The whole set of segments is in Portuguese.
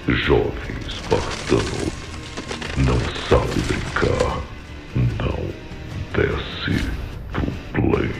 Jovem espartano, não sabe brincar, não desce pro play.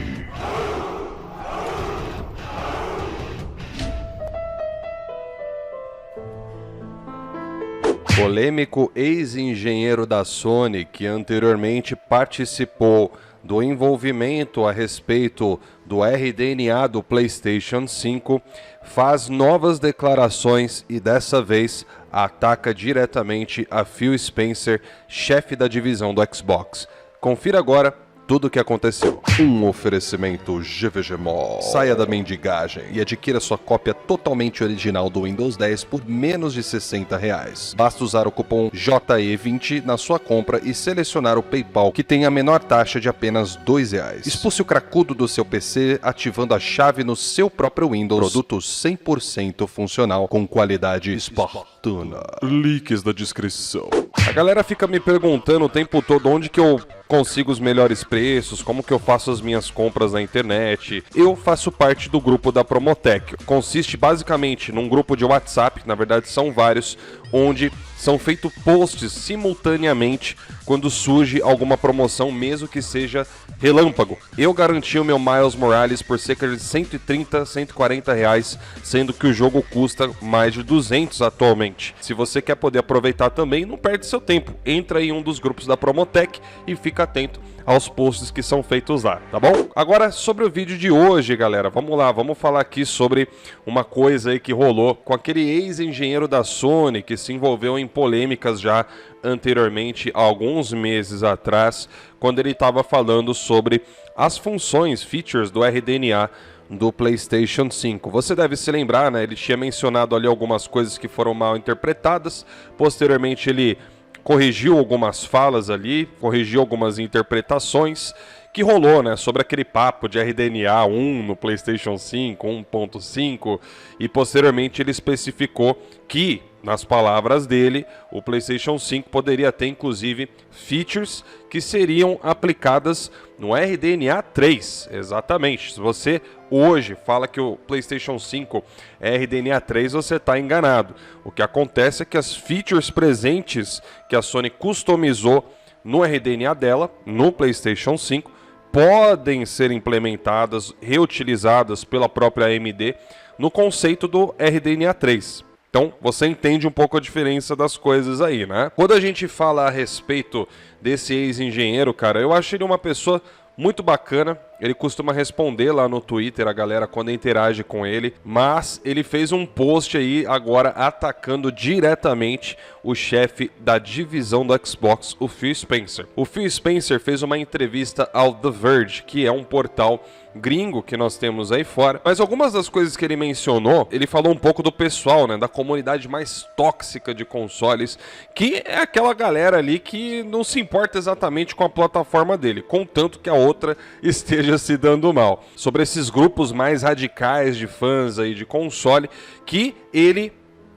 Polêmico ex-engenheiro da Sony, que anteriormente participou do envolvimento a respeito do RDNA do PlayStation 5, faz novas declarações e dessa vez ataca diretamente a Phil Spencer, chefe da divisão do Xbox. Confira agora tudo o que aconteceu. Um oferecimento GVG Mall. Saia da mendigagem e adquira sua cópia totalmente original do Windows 10 por menos de R$60. Basta usar o cupom JE20 na sua compra e selecionar o PayPal, que tem a menor taxa de apenas R$2. Expulse o cracudo do seu PC ativando a chave no seu próprio Windows. Produto 100% funcional com qualidade espartana. Links na descrição. A galera fica me perguntando o tempo todo onde que eu consigo os melhores preços, como que eu faço as minhas compras na internet. Eu faço parte do grupo da Promotech. Consiste basicamente num grupo de WhatsApp, na verdade são vários, onde são feitos posts simultaneamente quando surge alguma promoção, mesmo que seja relâmpago. Eu garanti o meu Miles Morales por cerca de 130, 140 reais, sendo que o jogo custa mais de 200 atualmente. Se você quer poder aproveitar também, não perde seu tempo. Entra em um dos grupos da Promotech e fica atento aos posts que são feitos lá, tá bom? Agora, sobre o vídeo de hoje, galera, vamos lá, vamos falar aqui sobre uma coisa aí que rolou com aquele ex-engenheiro da Sony que se envolveu em polêmicas já anteriormente, há alguns meses atrás, quando ele estava falando sobre as funções, features do RDNA do PlayStation 5. Você deve se lembrar, né? Ele tinha mencionado ali algumas coisas que foram mal interpretadas, posteriormente ele corrigiu algumas falas ali, corrigiu algumas interpretações que rolou, né, sobre aquele papo de RDNA 1 no PlayStation 5, 1.5, e posteriormente ele especificou que, nas palavras dele, o PlayStation 5 poderia ter inclusive features que seriam aplicadas no RDNA 3, exatamente. Se você hoje fala que o PlayStation 5 é RDNA 3, você está enganado. O que acontece é que as features presentes que a Sony customizou no RDNA dela, no PlayStation 5, podem ser implementadas, reutilizadas pela própria AMD no conceito do RDNA 3. Então, você entende um pouco a diferença das coisas aí, né? Quando a gente fala a respeito desse ex-engenheiro, cara, eu acho ele uma pessoa muito bacana. Ele costuma responder lá no Twitter a galera quando interage com ele, mas ele fez um post aí agora atacando diretamente o chefe da divisão do Xbox, o Phil Spencer. O Phil Spencer fez uma entrevista ao The Verge, que é um portal gringo que nós temos aí fora, mas algumas das coisas que ele mencionou, ele falou um pouco do pessoal, né, da comunidade mais tóxica de consoles, que é aquela galera ali que não se importa exatamente com a plataforma dele, contanto que a outra esteja se dando mal. Sobre esses grupos mais radicais de fãs aí de console, que ele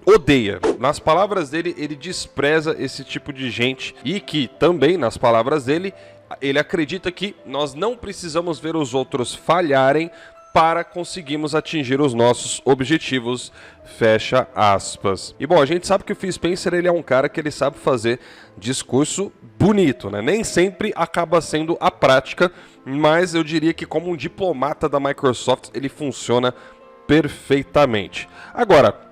odeia. Nas palavras dele, ele despreza esse tipo de gente e que também, nas palavras dele, ele acredita que nós não precisamos ver os outros falharem para conseguirmos atingir os nossos objetivos, fecha aspas. E bom, a gente sabe que o Phil Spencer ele é um cara que ele sabe fazer discurso bonito, né? Nem sempre acaba sendo a prática, mas eu diria que como um diplomata da Microsoft ele funciona perfeitamente. Agora,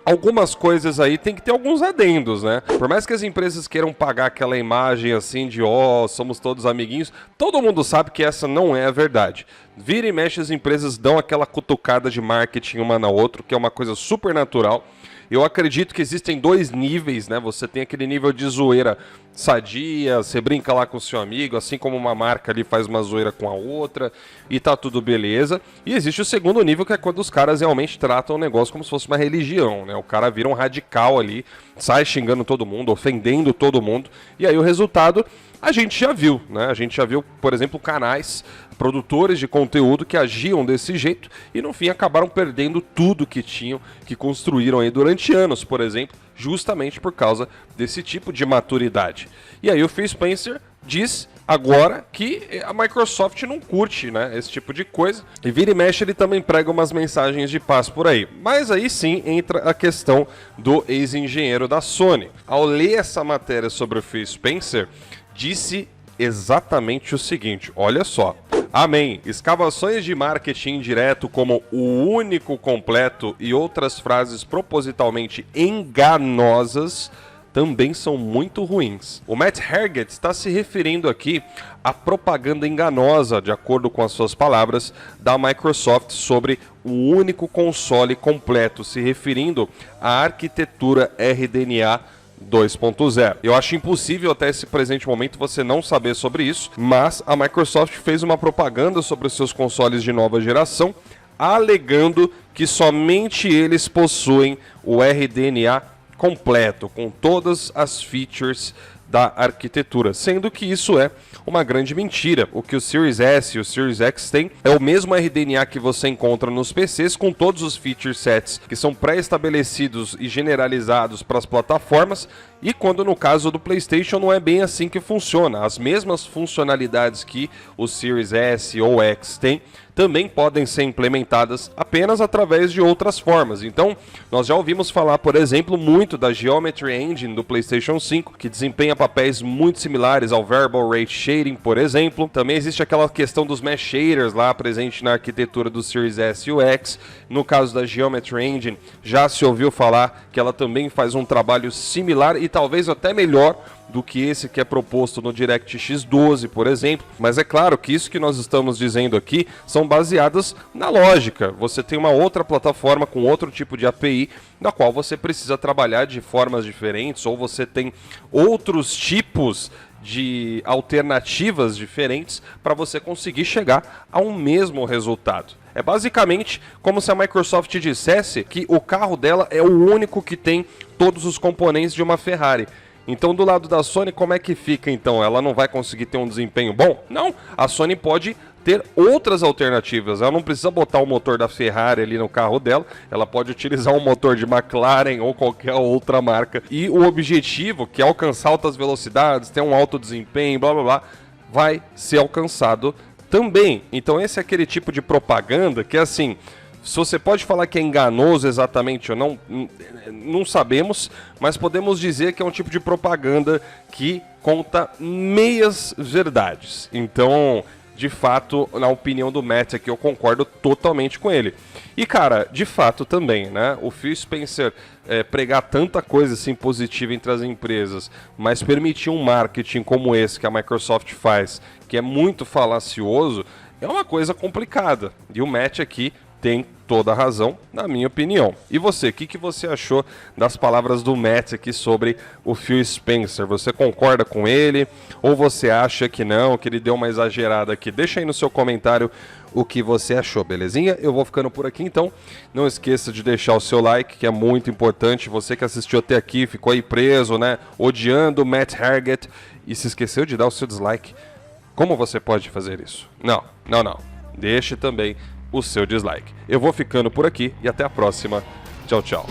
algumas coisas aí tem que ter alguns adendos, né? Por mais que as empresas queiram pagar aquela imagem assim de somos todos amiguinhos, todo mundo sabe que essa não é a verdade. Vira e mexe as empresas dão aquela cutucada de marketing uma na outra, que é uma coisa super natural. Eu acredito que existem dois níveis, né? Você tem aquele nível de zoeira sadia, você brinca lá com o seu amigo, assim como uma marca ali faz uma zoeira com a outra e tá tudo beleza. E existe o segundo nível, que é quando os caras realmente tratam o negócio como se fosse uma religião, né? O cara vira um radical ali, sai xingando todo mundo, ofendendo todo mundo, e aí o resultado a gente já viu, né? A gente já viu, por exemplo, canais, produtores de conteúdo que agiam desse jeito e no fim acabaram perdendo tudo que tinham, que construíram aí durante anos, por exemplo, justamente por causa desse tipo de maturidade. E aí o Phil Spencer diz agora que a Microsoft não curte, né, esse tipo de coisa. E vira e mexe ele também prega umas mensagens de paz por aí. Mas aí sim entra a questão do ex-engenheiro da Sony. Ao ler essa matéria sobre o Phil Spencer, disse exatamente o seguinte, olha só. Amém. Escavações de marketing indireto como o único completo e outras frases propositalmente enganosas também são muito ruins. O Matt Hargett está se referindo aqui à propaganda enganosa, de acordo com as suas palavras, da Microsoft sobre o único console completo, se referindo à arquitetura RDNA 2.0. Eu acho impossível até esse presente momento você não saber sobre isso, mas a Microsoft fez uma propaganda sobre os seus consoles de nova geração, alegando que somente eles possuem o RDNA completo, com todas as features da arquitetura, sendo que isso é uma grande mentira. O que o Series S e o Series X tem é o mesmo RDNA que você encontra nos PCs, com todos os feature sets que são pré-estabelecidos e generalizados para as plataformas, e quando no caso do PlayStation não é bem assim que funciona. As mesmas funcionalidades que o Series S ou X tem também podem ser implementadas apenas através de outras formas. Então, nós já ouvimos falar, por exemplo, muito da Geometry Engine do PlayStation 5, que desempenha papéis muito similares ao Variable Rate Shading, por exemplo. Também existe aquela questão dos Mesh Shaders lá presente na arquitetura do Series S e o X. No caso da Geometry Engine, já se ouviu falar que ela também faz um trabalho similar e talvez até melhor do que esse que é proposto no DirectX 12, por exemplo. Mas é claro que isso que nós estamos dizendo aqui são baseadas na lógica. Você tem uma outra plataforma com outro tipo de API, na qual você precisa trabalhar de formas diferentes, ou você tem outros tipos de alternativas diferentes para você conseguir chegar a um mesmo resultado. É basicamente como se a Microsoft dissesse que o carro dela é o único que tem todos os componentes de uma Ferrari. Então, do lado da Sony, como é que fica então? Ela não vai conseguir ter um desempenho bom? Não, a Sony pode ter outras alternativas. Ela não precisa botar o motor da Ferrari ali no carro dela, ela pode utilizar um motor de McLaren ou qualquer outra marca. E o objetivo, que é alcançar altas velocidades, ter um alto desempenho, blá blá blá, vai ser alcançado também. Então esse é aquele tipo de propaganda que, assim, se você pode falar que é enganoso exatamente ou não, não sabemos, mas podemos dizer que é um tipo de propaganda que conta meias verdades. Então, de fato, na opinião do Matt aqui, eu concordo totalmente com ele. E, cara, de fato também, né? O Phil Spencer pregar tanta coisa assim positiva entre as empresas, mas permitir um marketing como esse que a Microsoft faz, que é muito falacioso, é uma coisa complicada. E o Matt aqui tem toda a razão, na minha opinião. E você, o que você achou das palavras do Matt aqui sobre o Phil Spencer? Você concorda com ele? Ou você acha que não, que ele deu uma exagerada aqui? Deixa aí no seu comentário o que você achou, belezinha? Eu vou ficando por aqui, então. Não esqueça de deixar o seu like, que é muito importante. Você que assistiu até aqui, ficou aí preso, né? Odiando o Matt Hargett e se esqueceu de dar o seu dislike. Como você pode fazer isso? Não. Deixe também o seu dislike. Eu vou ficando por aqui e até a próxima. Tchau, tchau.